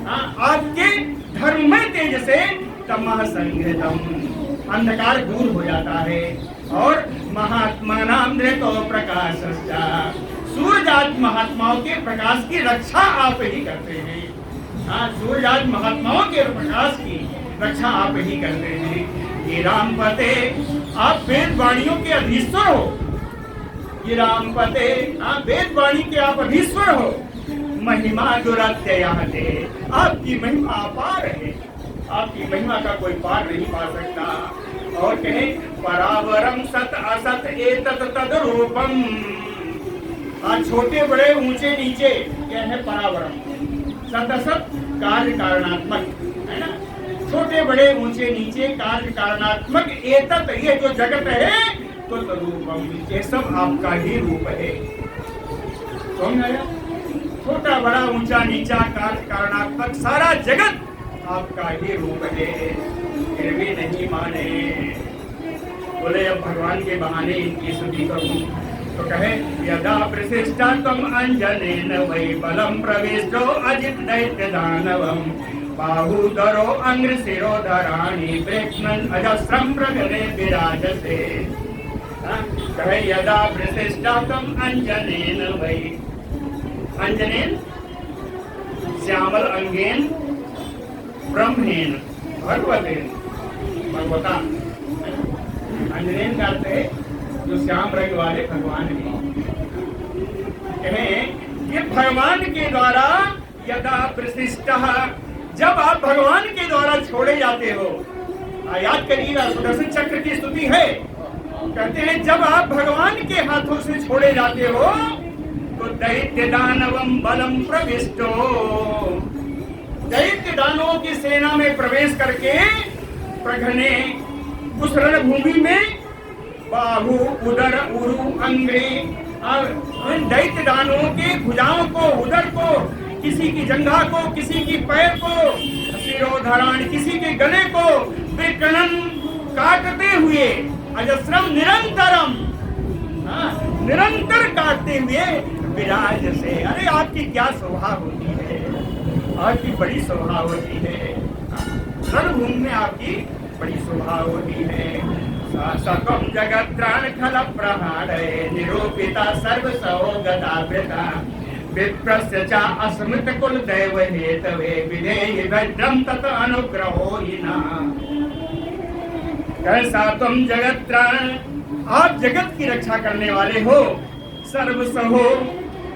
आपके धर्ममय तेज से तमः संहृतम, अंधकार दूर हो जाता है। और महात्मानां धृतो प्रकाशश्च, सूर्यादि महात्माओं के प्रकाश की रक्षा आप ही करते हैं। सूर्यादि महात्माओं के प्रकाश की रक्षा आप ही करते हैं। ये रामपते, आप वेदवाणियों के अधीश्वर हो। ये रामपते, आप वेदवाणी के आप अधीश्वर हो। महिमा दुरत्ययाते, आपकी महिमा अपार है, आपकी महिमा का कोई पार नहीं पा सकता। और कहे परावरम सत असत एतत् तद्रूपम, छोटे बड़े ऊंचे नीचे क्या है परावरम, सत असत कार्य कारणात्मक है ना, छोटे बड़े ऊंचे नीचे कार्य कारणात्मक एतत्, ये जो जगत है तो तद्रूपम, ये सब आपका ही रूप है। समझ आया? छोटा बड़ा ऊंचा नीचा कार्य कारणात्मक सारा जगत आपका ही रूप है, फिर भी नहीं माने। बोले अब भगवान के बहाने इनकी स्तुति करूं तो कहे यदा प्रशिष्टा त्वम अंजनेन वै बलम प्रविष्टो अजित दैत्य दानवम बाहुधरो अंग्र शिरोधराणि ब्रेक्मन अजस्रम प्रगणे विराजते। कहे यदा प्रशिष्टा त्वम अंजनेन वै, अंजनेन श्यामल अंगेन ब्रह्मेन भगवतेन, भगवता अंजनेन करते जो श्याम रंग वाले भगवान कहें ये भगवान के द्वारा यदा प्रशिष्ट, जब आप भगवान के द्वारा छोड़े जाते हो। याद करिएगा सुदर्शन चक्र की स्तुति है, कहते हैं जब आप भगवान के हाथों से छोड़े जाते हो तो दैत्य दानवम बलम प्रविष्टो, दैत्य दानवों की सेना में प्रवेश करके प्रघने, उस रणभूमि में बाहु उदर उरु अंग्रे, दैत्य दानवों के भुजाओं को, उदर को, किसी की जंघा को, किसी की पैर को, शिरोधराण किसी के गले को, विकर्णन काटते हुए, अजस्रम निरंतरम, हाँ, निरंतर काटते हुए विराज से। अरे आपकी क्या शोभा होती है, आपकी बड़ी शोभा होती है। रणभूमि में आपकी बड़ी शोभा होती है। सकम जगत त्राण खल प्रहार निरूपिता सर्व सहोगता विप्रस्य च अस्मृत कुल दैव हेतवे विधेहि भद्रम तत अनुग्रहो हिना। कैसा तुम जगत त्राण, आप जगत की रक्षा करने वाले हो। सर्व सहो,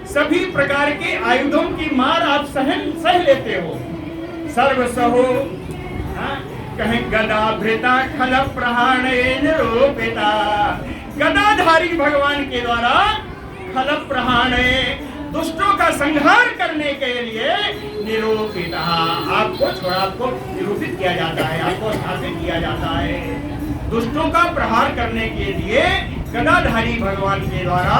सभी प्रकार के आयुधों की मार आप सह लेते हो। सर्व सहो, कहें गदा भृता खल प्रहाण निरूपिता, गदाधारी भगवान के द्वारा खल प्रहाण, दुष्टों का संहार करने के लिए निरूपिता, आपको निरूपित किया जाता है, आपको स्थापित किया जाता है। दुष्टों का प्रहार करने के लिए गदाधारी भगवान के द्वारा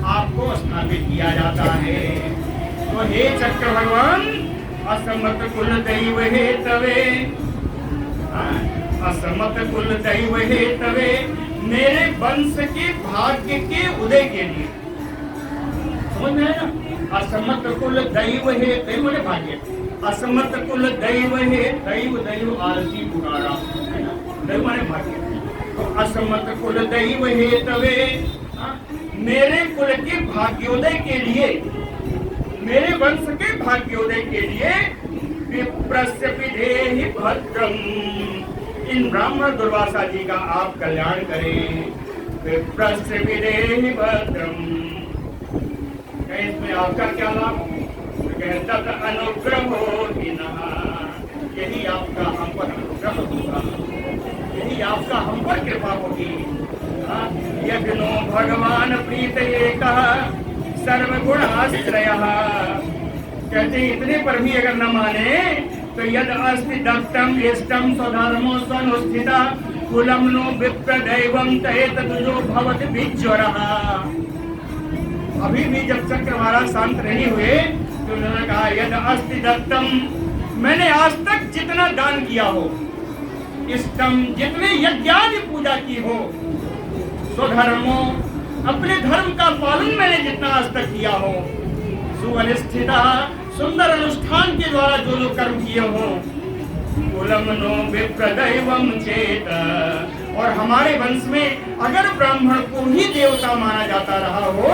आपको स्थापित किया जाता है। तो हे चक्र भगवान, असमत कुल दैव हेतवे, असमत कुल दैव हेतवे, मेरे वंश के भाग्य के उदय के लिए। समझ में आया ना? असमत कुल दैव हे, दैव ने भाग्य, असमत कुल दैव हे, दैव आलसी पुकारा, दैव माने भाग्य। तो असमत कुल दैव हेतवे, मेरे कुल के भाग्योदय के लिए, मेरे वंश के भाग्योदय के लिए विप्रस्य विधेहि भद्रम, इन ब्राह्मण दुर्वासा जी का आप कल्याण करें। विप्रस्य विधेहि भद्रम, इसमें आपका क्या लाभ? तत अनुग्रहो हिनः, यही आपका हम पर अनुग्रह होगा, यही आपका हम पर कृपा होगी। यज्ञो भगवान प्रीत एकः सर्वगुणाश्रयः, कहते इतने पर भी अगर न माने तो यद अस्ति दत्तम इष्टम स्वधर्मो स्वनुष्ठिता कुलम नो विप्र दैवम तैतदुजो भवति विज्वरः। अभी भी जब चक्र महाराज शांत नहीं हुए तो उन्होंने कहा यद अस्ति दत्तम, मैंने आज तक जितना दान किया हो, इष्टम, जितने यज्ञादि पूजा की हो, स्वधर्मो, अपने धर्म का पालन मैंने जितना आज तक किया हो, सुअनिष्ठिता, सुंदर अनुष्ठान के द्वारा जो जो कर्म किए हो, कुलम नो विप्र दैवम चेत, और हमारे वंश में अगर ब्राह्मण को ही देवता माना जाता रहा हो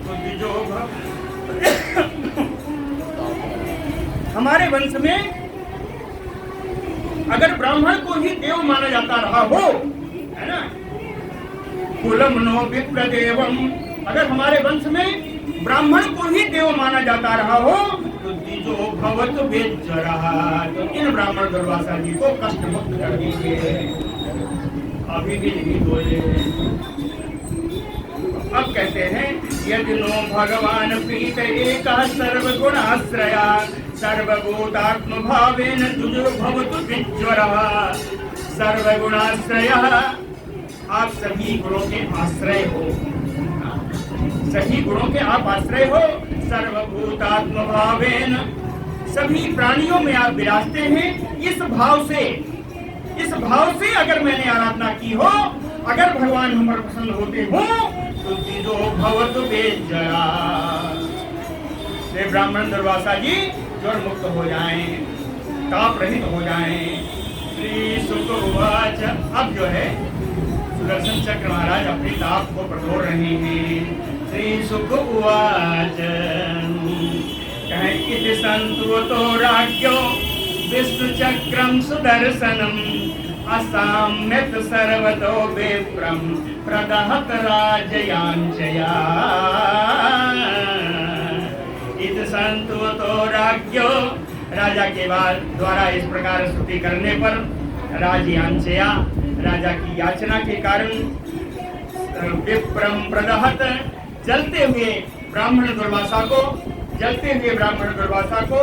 तो द्विजो हमारे वंश में अगर ब्राह्मण को ही देव माना जाता रहा हो, है ना, कुलम नो विप्र देवम, अगर हमारे वंश में ब्राह्मण को ही देव माना जाता रहा हो तो द्विजो भवत विज्वरः, तो इन ब्राह्मण दुर्वासा जी को कष्ट मुक्त कर दीजिए। अभी भी नहीं बोले। अब कहते हैं यज्ञो भगवान प्रीत एकः सर्वगुणाश्रया सर्वभूतात्म भावेन द्विजो भवतु विज्वरः। सर्वगुणाश्रयः, आप सभी गुणों के आश्रय हो, सभी गुणों के आप आश्रय हो। सर्वभूतात्म भावेन, सभी प्राणियों में आप विराजते हैं। इस भाव से अगर मैंने आराधना की हो, अगर भगवान हम पर प्रसन्न होते हो तो द्विजो भवतु विज्वरः, ये ब्राह्मण दुर्वासा जी ज्वर मुक्त हो जाएं, ताप रहित हो जाएं। श्री सुक उवाच, अब जो है सुदर्शन चक्र महाराज अपने ताप को बटोर रहे हैं। श्री सुक उवाच, कहें इति संतुतो राज्ञो विष्णु चक्रम सुदर्शनम असाम्यत सर्वतो विप्रम प्रदहत राजयांचया। इति संतुतो राज्ञो, राजा के बाद द्वारा इस प्रकार स्तुति करने पर राजयांचया, राजा की याचना के कारण विप्रम प्रदहत, जलते हुए ब्राह्मण दुर्वासा को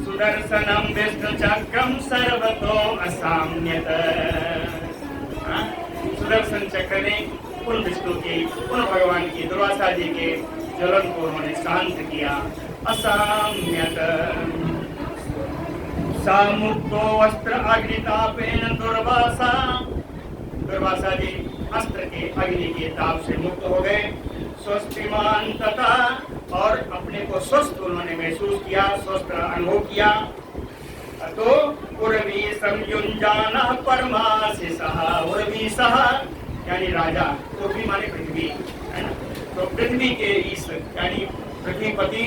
सुदर्शनम विष्णु चक्रम सर्वतो असाम्यत। सुदर्शन चक्र ने उन विष्णु के, उन भगवान की, दुर्वासा जी के ज्वलन को उन्होंने शांत किया। असाम्यत, सामुक्तो वस्त्र अग्नितापेन दुर्वासा जी अस्त्र के अग्नि के ताप से मुक्त हो गए, स्वस्थमान तथा, और अपने को स्वस्थ उन्होंने महसूस किया, स्वस्थ अनुभव किया। तो उर्वी संयुंजाना परमाशिषः, उर्वी सह यानी राजा, उर्वी माने पृथ्वी है ना, तो पृथ्वी के ईश यानी पृथ्वीपति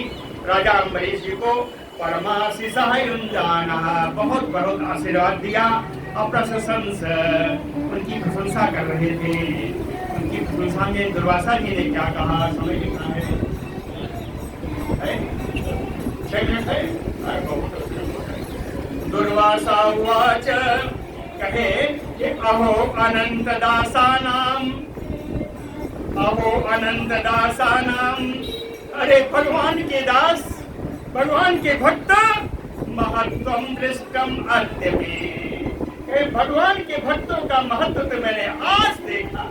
राजा अम्बरीश जी को परमाशिषः युंजानः, बहुत बहुत आशीर्वाद दिया। अप्रशंस, उनकी प्रशंसा कर रहे थे। उनकी प्रशंसा में दुर्वासा जी ने क्या कहा, समझ लिखा है? 6 मिनट है। दुर्वासा उवाच, कहे अहो अनंत दासानाम, अहो अनंत दासानाम, अरे भगवान के दास, भगवान के भक्त, महत्वम दृष्टम अद्य में, भगवान के भक्तों का महत्व तो मैंने आज देखा,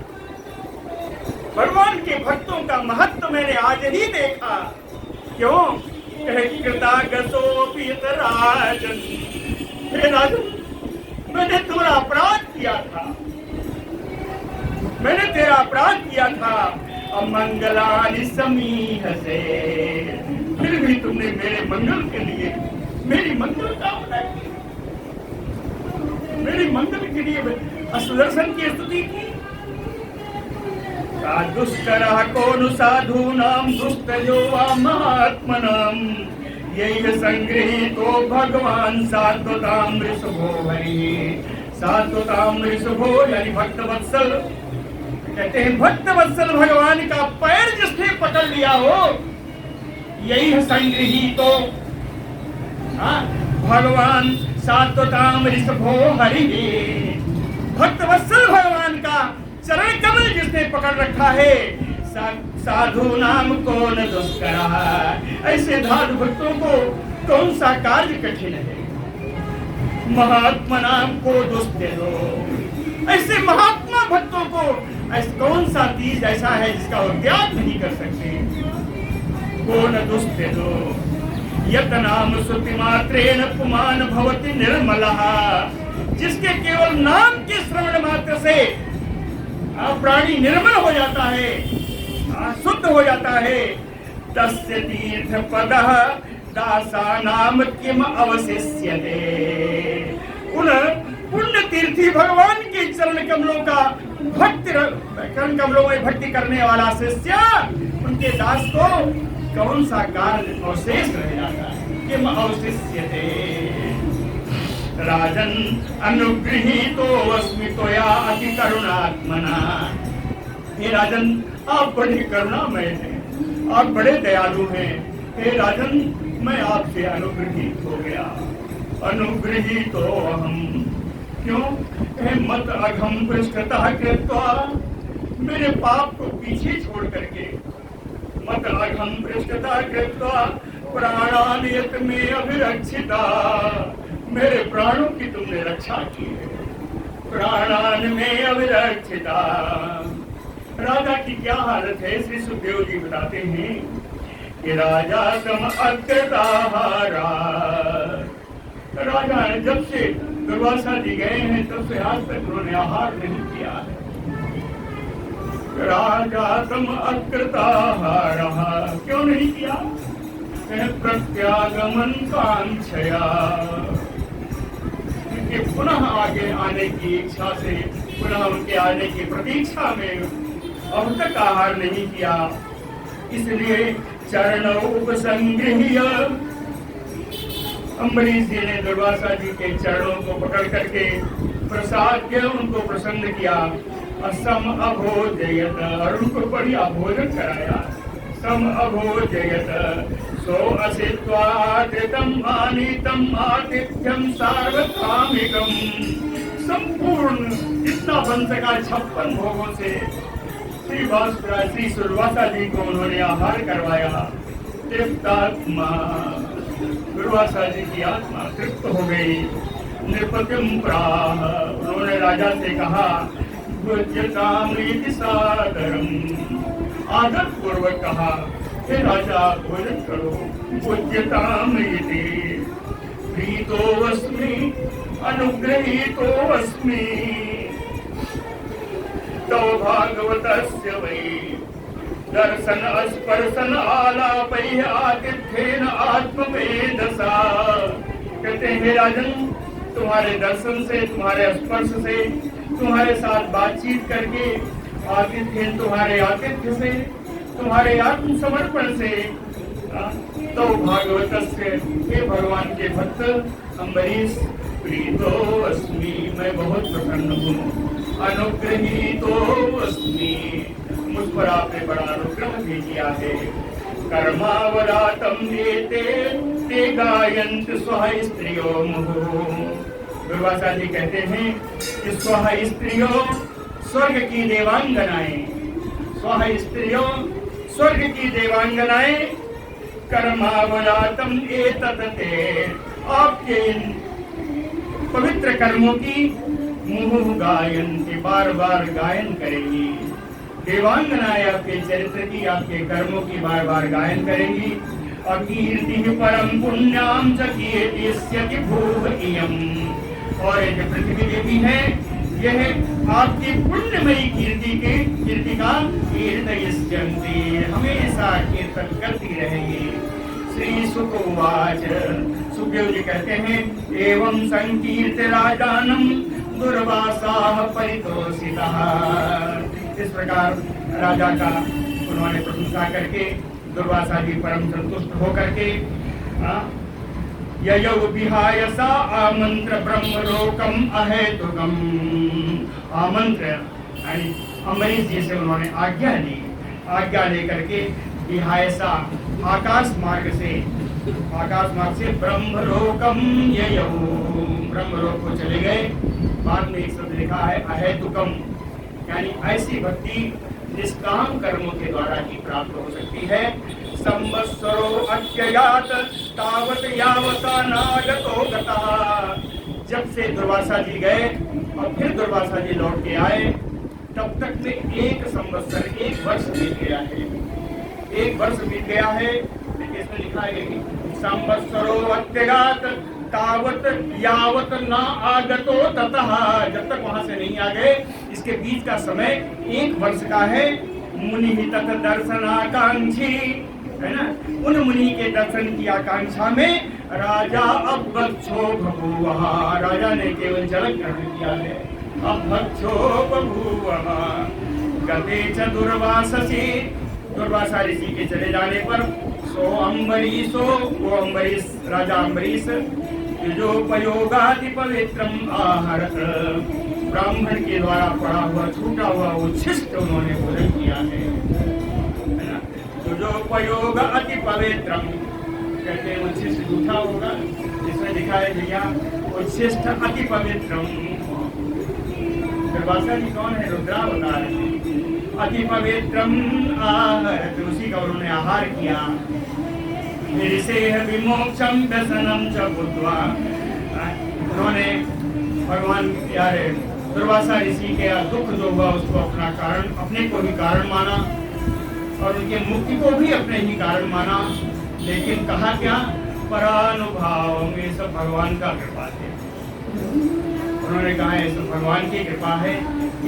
भगवान के भक्तों का महत्व मैंने आज ही देखा। क्यों? कृतागसोऽपि राजन्, हे राजन, मैंने तेरा अपराध किया था, मैंने तेरा अपराध किया था। अमंगलानि समीहसे, फिर भी तुमने मेरे मंगल के लिए मेरी मंगल कामना की, मेरी मंगल के लिए सुदर्शन की स्तुति की। दुष्करः कोनु साधूनां दुष्टयो वा महात्मनां, यैः संगृहीतो भगवान सात्वतां ऋषभो हरिः, सात्वतां ऋषभो यानी भक्त वत्सल, कहते हैं भक्त वत्सल भगवान का पैर जिसने पकड़ लिया हो, यही संगृहीतो, भगवान सात्वतां ऋषभो हरिः, भक्त वत्सल भगवान का चरण कमल जिसने पकड़ रखा है। साधु नाम कौन दुष्करः, ऐसे साधु भक्तों को कौन सा कार्य कठिन है। महात्मा नाम को दुष्टेरो, ऐसे महात्मा भक्तों को ऐसा कौन सा तीज ऐसा है जिसका वो त्याग नहीं कर सकते। कौन दुष्टेरो यत नाम श्रुति मात्रेण पुमान भवति निर्मलः, जिसके केवल नाम के श्रवण मात्र से प्राणी निर्मल हो जाता है, शुद्ध हो जाता है। तस्य तीर्थ पदः दासानाम किम अवशिष्यते, उन पुण्य तीर्थी भगवान के चरण कमलों का भक्ति, चरण कमलों में भक्ति करने वाला शिष्य, उनके दास को कौन सा कार्य अवशेष रह जाता है। किम अवशिष्यते राजन अनुगृहीतो अस्मि त्वया अति करुणात्मना, हे राजन आप बड़े करुणामय हैं, आप बड़े दयालु हैं। हे राजन मैं आपसे अनुग्रहित हो गया, अनुगृहीतो अहम, क्यों? हे मत अघम पृष्ठतः कृत्वा, मेरे पाप को पीछे छोड़ करके, मत अघम पृष्ठतः कृत्वा प्राणानियत में अभिरक्षिता, मेरे प्राणों की तुमने रक्षा की है, प्राणान में अभिरक्षिता। राजा की क्या हालत है, श्री सुखदेव जी बताते हैं कि राजा तम अकृताहारा, राजा ने जब से दुर्वासा जी गए हैं तब से आज तक उन्होंने आहार नहीं किया है। राजा तम अकृताहारा, क्यों नहीं किया? प्रत्यागमन कांक्षया, कि पुनः आगे आने की इच्छा से, पुनः उनके आने की प्रतीक्षा में अब तक आहार नहीं किया। इसलिए चरण उपसंगृह्य, अम्बरीश जी ने दुर्वासा जी के चरणों को पकड़ करके प्रसाद के उनको प्रसन्न किया। असम अभोजयत, और उनको बढ़िया भोजन कराया। सम अभोजयत सो असित्वाकृतम आनीतम आतिथ्यम सार्वकामिकम, संपूर्ण जितना बन सका 56 भोगों से श्री दुर्वासा जी को उन्होंने आहार करवाया। तृप्तात्मा, दुर्वासा जी की आत्मा तृप्त हो गई। नृपतिम प्राह, उन्होंने राजा से कहा भुज्यतामृति सादरम, आदर पूर्वक कहा हे राजा भोजन करो। पूज्यतामृति प्रीतोऽस्मि अनुग्रहीतोऽस्मि, तो भागवतस्य वै दर्शन स्पर्शन आलापैः आतिथ्येन आत्मवेदसा। कहते हैं हे राजन, तुम्हारे दर्शन से, तुम्हारे स्पर्श से, तुम्हारे साथ बातचीत करके, आतिथ्य तुम्हारे आतिथ्य से, तुम्हारे आत्मसमर्पण से, तो भागवतस्य, हे भगवान के भक्त अम्बरीश, प्रीतो अस्मि, मैं बहुत प्रसन्न हूँ, अनुग्रहीतो अस्मि, मुझ पर आपने बड़ा अनुग्रह भी किया है। कर्मावरातम देते ते गायन्त स्वः स्त्रियो मुहुः। दुर्वासा जी कहते हैं कि स्वः स्त्रियो, स्वर्ग की देवांगनाएं, स्वः स्त्रियो, स्वर्ग की देवांगनाएं, कर्मावलातम एतत् ते, आपके इन पवित्र कर्मों की मुहुः गायन्ति, बार बार गायन करेंगी। देवांगनाएं आपके चरित्र की, आपके कर्मों की बार बार गायन करेंगी। अकीर्ति परम पुण्याम च कीर्तिष्यति भूः इयम्। और ये जो पृथ्वी देवी है, यह आपकी पुण्यमयी कीर्ति का कीर्तयिष्यन्ति, हमेशा कीर्तन करती रहेगी। श्री सुक उवाच, सुखदेव जी कहते हैं, एवं संकीर्त्य राजानम दुर्वासाः परितोषितः। इस प्रकार राजा का उन्होंने प्रशंसा करके दुर्वासा जी परम संतुष्ट होकर के ययौ विहाय सा आमंत्र ब्रह्मलोकम अहेतुकम। आमंत्र यानी अम्बरीश जी से उन्होंने आज्ञा ली, आज्ञा लेकर के विहाय सा, आकाश मार्ग से ब्रह्मलोकम ययौ, ब्रह्मलोक को चले गए। बाद में एक शब्द लिखा है अहेतुकम, यानी ऐसी भक्ति निष्काम कर्मों के द्वारा ही प्राप्त हो सकती है। संवत्सरो अत्ययात तावत यावता नागतो गतः। जब से दुर्वासा जी गए और फिर दुर्वासा जी लौट के आए, तब तक में एक संवत्सर, एक वर्ष बीत गया है, एक वर्ष बीत गया है। देखिए इसमें लिखा है संवत्सरो अत्ययात तावत यावत न आगतो ततः, जब तक वहां से नहीं आ गए, इसके बीच का समय एक वर्ष का है। मुनि तत् दर्शनाकांक्षी, है ना, उन मुनि के दर्शन की आकांक्षा में राजा अभक्षो बभूवः, राजा ने केवल झलक ग्रहण किया है। अभक्षो बभूवः गते च दुर्वाससि, दुर्वासा ऋषि के चले जाने पर सो अम्बरीशो, वो अम्बरीश, राजा अम्बरीश, युजोपयोगादि पवित्रम आहरत, ब्राह्मण के द्वारा पड़ा हुआ छूटा हुआ उच्छिष्ट उन्होंने भोजन किया है। युजोपयोग अति पवित्रम, कहते हैं उच्छिष्ट झूठा होगा, इसमें लिखा है भैया उच्छिष्ट अति पवित्रम। दुर्वासा जी कौन है? रुद्रा बता रहे हैं। अति पवित्रम आहरत, उसी का उन्होंने आहार किया। विमोक्षम व्यसनम च बुद्ध्वा, उन्होंने भगवान प्यारे दुर्वासा ऋषि के दुख जो हुआ उसको अपना कारण, अपने को ही कारण माना और उनके मुक्ति को भी अपने ही कारण माना। लेकिन कहा क्या? परानुभाव में सब भगवान का कृपा है। उन्होंने कहा है सब भगवान की कृपा है।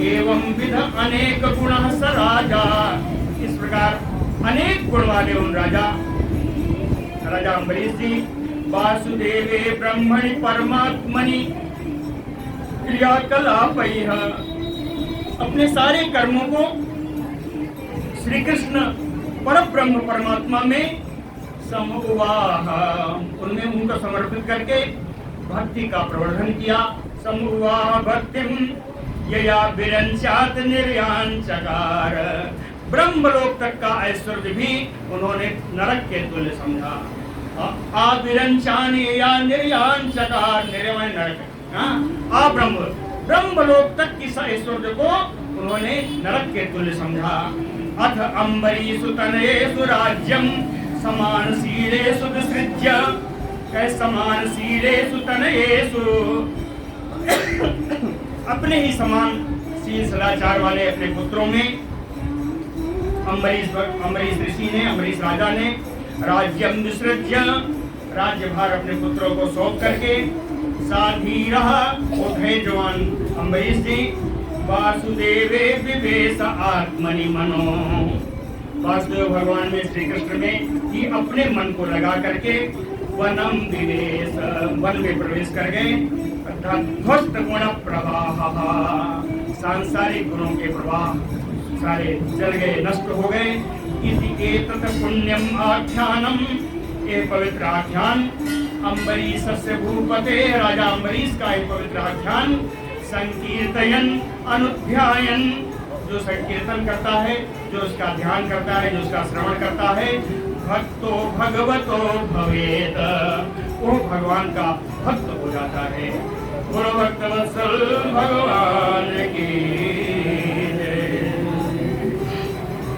एवं विध अनेक गुण स राजा, इस प्रकार अनेक गुण वाले उन राजा अम्बरीश जी वासुदेवे ब्रह्मणि परमात्मनि क्रियाकलापैः, अपने सारे कर्मों को श्री कृष्ण परब्रह्म परमात्मा में समुवाह, उनमें उनको समर्पित करके भक्ति का प्रवर्धन किया। समुवाह भक्तिम यया विरंचात निर्यान चकार, ब्रह्मलोक तक का ऐश्वर्य भी उन्होंने नरक के तुल्य समझा। आविरंचाने या निर्यान चकार, निर्यान नरक, ब्रह्मलोक तक की ऐश्वर्य को उन्होंने नरक के तुल्य समझा। अथ अम्बरीषु तनयेषु राज्यम समानशीलेषु विसृज्य, समान शीलेषु तनयेषु, अपने ही समान शील सदाचार वाले अपने पुत्रों में अम्बरीश ऋषि ने, अम्बरीश राजा ने राज्यम विसृज्य, राज्यभार अपने पुत्रों को सौंप करके साधी रहा, वो थे जवान अम्बरीश जी, वासुदेवे विवेश आत्मनि मनो। वासुदेव भगवान में श्री कृष्ण में ही अपने मन को लगा करके वनम विवेश, वन में प्रवेश कर गए। अर्थात ध्वस्त गुण प्रवाह, सांसारिक गुणों के प्रवाह सारे जल गए, नष्ट हो गए। इति एतत् पुण्यम आख्यानम, ये पवित्र आख्यान अम्बरीशस्य भूपते, राजा अम्बरीश का एक पवित्र आख्यान संकीर्तयन अनुध्यायन, जो संकीर्तन करता है, जो उसका ध्यान करता है, जो उसका श्रवण करता है, भक्तो भगवतो भवेत, वो भगवान का भक्त हो जाता है। गुरु भक्त वत्सल भगवान की